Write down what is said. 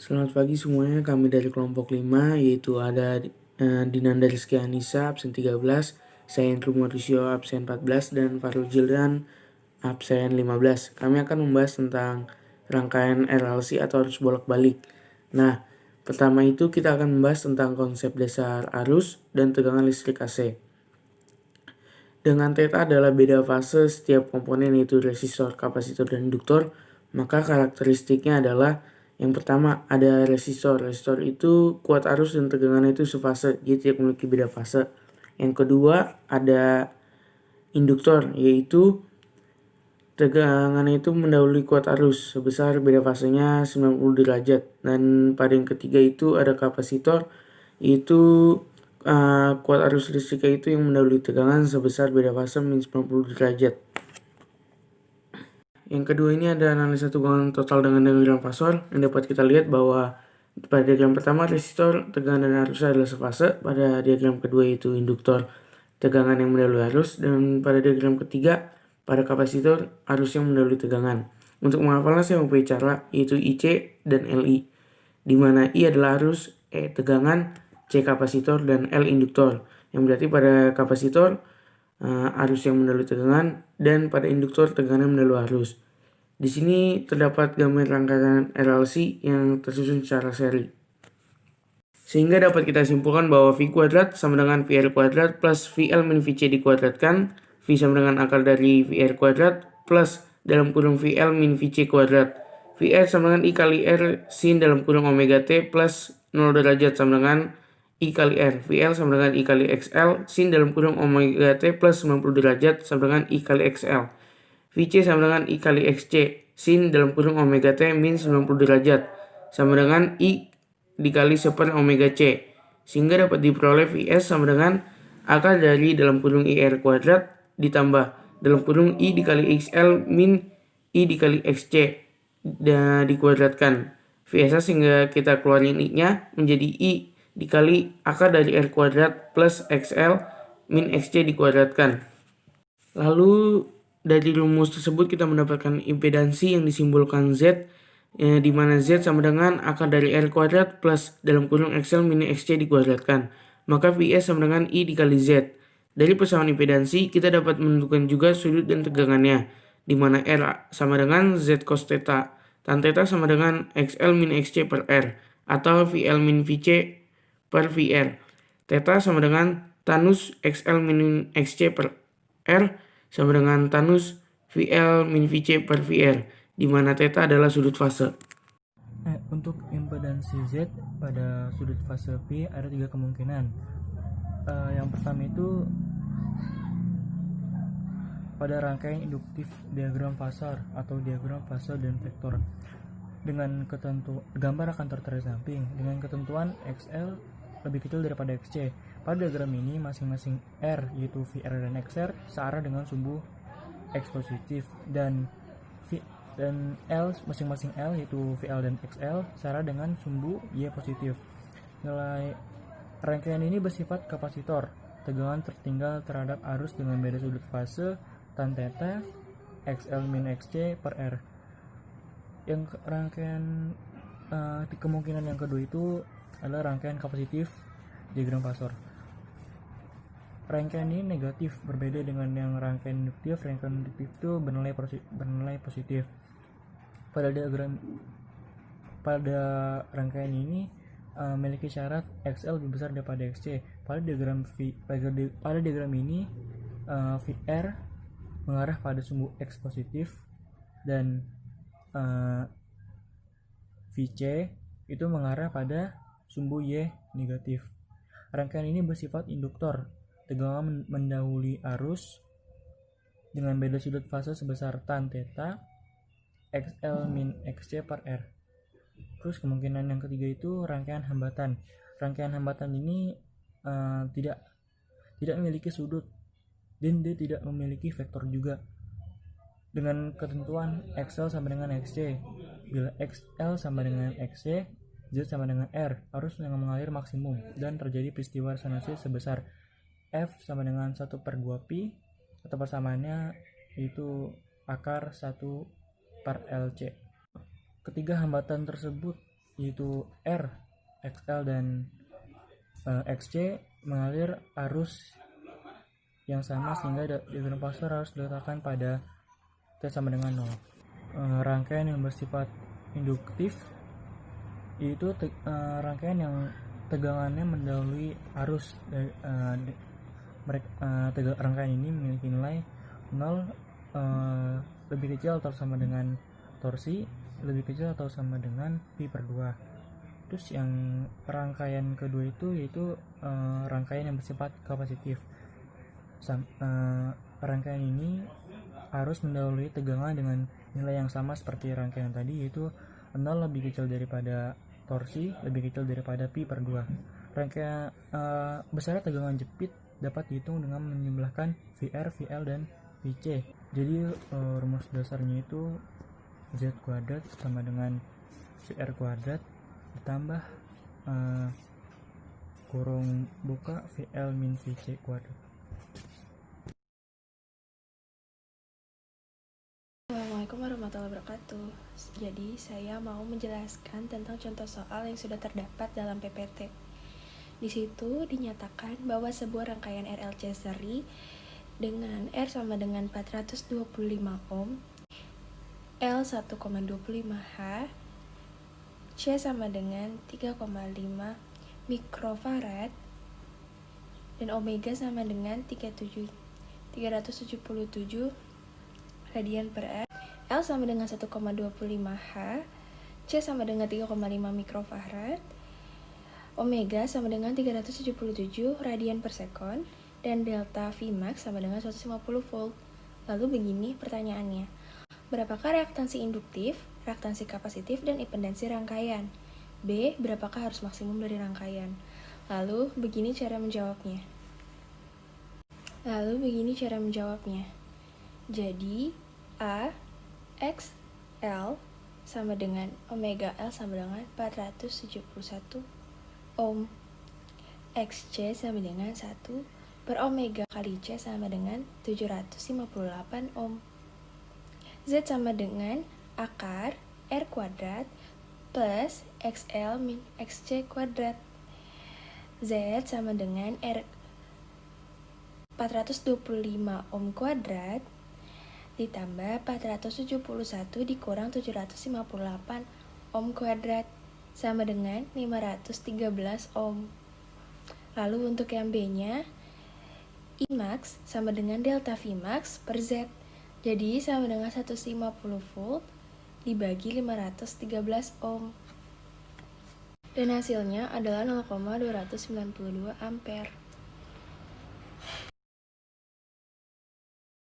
Selamat pagi semuanya, kami dari kelompok 5, yaitu ada Dinanda Rizky Anissa, absen 13, saya Andrew Mauricio, absen 14, dan Farul Jildan, absen 15. Kami akan membahas tentang rangkaian RLC atau arus bolak-balik. Nah, pertama itu kita akan membahas tentang konsep dasar arus dan tegangan listrik AC. Dengan θ adalah beda fase setiap komponen yaitu resistor, kapasitor, dan induktor, maka karakteristiknya adalah yang pertama ada resistor. Resistor itu kuat arus dan tegangannya itu sefase, jadi tidak memiliki beda fase. Yang kedua ada induktor, yaitu tegangannya itu mendahului kuat arus sebesar beda fasenya 90 derajat. Dan pada yang ketiga itu ada kapasitor, yaitu kuat arus listriknya itu yang mendahului tegangan sebesar beda fase min 90 derajat. Yang kedua ini ada analisa tegangan total dengan diagram fasor, yang dapat kita lihat bahwa pada diagram pertama resistor tegangan dan arusnya adalah sefase, pada diagram kedua yaitu induktor tegangan yang mendahului arus, dan pada diagram ketiga pada kapasitor arus yang mendahului tegangan. Untuk menghafalnya saya mempunyai cara yaitu IC dan LI, di mana I adalah arus, E tegangan, C kapasitor, dan L induktor, yang berarti pada kapasitor arus yang mendahului tegangan, dan pada induktor tegangan yang mendahului arus. Di sini terdapat gambar rangkaian RLC yang tersusun secara seri. Sehingga dapat kita simpulkan bahwa V kuadrat sama dengan VR kuadrat plus VL min VC dikuadratkan, V sama dengan akar dari VR kuadrat plus dalam kurung VL min VC kuadrat. VR sama dengan I kali R sin dalam kurung omega T plus 0 derajat sama dengan I kali R. VL sama dengan I kali XL sin dalam kurung omega T plus 90 derajat sama dengan I kali XL. VC sama dengan I kali XC sin dalam kurung omega T min 90 derajat sama dengan I dikali 1 omega C, sehingga dapat diperoleh VS sama dengan akar dari dalam kurung IR kuadrat ditambah dalam kurung I dikali XL min I dikali XC dan dikuadratkan VS, sehingga kita keluarin I-nya menjadi I dikali akar dari R kuadrat plus XL min XC dikuadratkan. Lalu dari rumus tersebut kita mendapatkan impedansi yang disimbolkan Z, di mana Z sama dengan akar dari R kuadrat plus dalam kurung XL min XC dikuadratkan. Maka VS sama dengan I dikali Z. Dari persamaan impedansi kita dapat menentukan juga sudut dan tegangannya, di mana R sama dengan Z cos theta, tan theta sama dengan XL min XC per R, atau VL min VC per VR. Theta sama dengan tanus XL min XC per R sama dengan tanus VL min VC per VR, di mana theta adalah sudut fase. Untuk impedansi Z pada sudut fase P ada 3 kemungkinan. Yang pertama itu pada rangkaian induktif diagram fasor atau diagram fase dan vektor. Dengan gambar akan tertera di samping dengan ketentuan XL lebih kecil daripada XC. Pada diagram ini masing-masing R yaitu VR dan XR searah dengan sumbu X positif, dan L masing-masing L yaitu VL dan XL searah dengan sumbu Y positif. Nilai rangkaian ini bersifat kapasitor. Tegangan tertinggal terhadap arus dengan beda sudut fase tan theta XL min XC per R. Yang rangkaian kemungkinan yang kedua itu adalah rangkaian kapasitif diagram fasor. Rangkaian ini negatif, berbeda dengan yang rangkaian induktif. Rangkaian induktif itu bernilai positif. Pada rangkaian ini memiliki syarat XL lebih besar daripada XC. Pada diagram ini VR mengarah pada sumbu X positif dan VC itu mengarah pada sumbu Y negatif. Rangkaian ini bersifat induktor. Tegangan mendahului arus dengan beda sudut fase sebesar tan theta XL min XC per R. Terus kemungkinan yang ketiga itu rangkaian hambatan. Rangkaian hambatan ini tidak memiliki sudut dan dia tidak memiliki vektor juga. Dengan ketentuan XL sama dengan XC. Bila XL sama dengan XC, Z sama dengan R, arus yang mengalir maksimum dan terjadi peristiwa resonansi sebesar F sama dengan 1 per 2 pi, atau persamaannya itu akar 1 per LC. Ketiga hambatan tersebut yaitu R, XL, dan XC mengalir arus yang sama sehingga diagram pasar harus diletakkan pada T sama dengan 0. Rangkaian yang bersifat induktif yaitu rangkaian yang tegangannya mendahului arus. Rangkaian ini memiliki nilai 0 lebih kecil atau sama dengan torsi, lebih kecil atau sama dengan pi per 2. Terus yang rangkaian kedua itu yaitu rangkaian yang bersifat kapasitif. Rangkaian ini harus mendahului tegangan dengan nilai yang sama seperti rangkaian tadi, yaitu 0 lebih kecil daripada torsi, lebih kecil daripada pi per 2. Rangkaian besar tegangan jepit dapat dihitung dengan menjumlahkan VR, VL, dan VC. Jadi rumus dasarnya itu Z kuadrat sama dengan VR kuadrat ditambah kurung buka VL min VC kuadrat. Assalamualaikum warahmatullahi wabarakatuh. Jadi saya mau menjelaskan tentang contoh soal yang sudah terdapat dalam PPT. Di situ dinyatakan bahwa sebuah rangkaian RLC seri dengan R sama dengan 425 ohm, L 1,25 H, C sama dengan 3,5 mikrofarad, dan omega sama dengan 377 radian per R. L sama dengan 1,25 H, C sama dengan 3,5 mikrofarad, omega sama dengan 377 radian per sekon, dan delta Vmax sama dengan 150 volt. Lalu begini pertanyaannya, berapakah reaktansi induktif, reaktansi kapasitif, dan impedansi rangkaian? B. Berapakah arus maksimum dari rangkaian? Lalu begini cara menjawabnya. Jadi A X L sama dengan omega L sama dengan 471 ohm, XC sama dengan 1 per omega kali C sama dengan 758 ohm, Z sama dengan akar R kuadrat plus XL min XC kuadrat. Z sama dengan R 425 ohm kuadrat ditambah 471 dikurang 758 ohm kuadrat sama dengan 513 ohm. Lalu untuk yang B-nya, Imax sama dengan delta Vmax per Z. Jadi sama dengan 150 volt dibagi 513 ohm. Dan hasilnya adalah 0,292 ampere.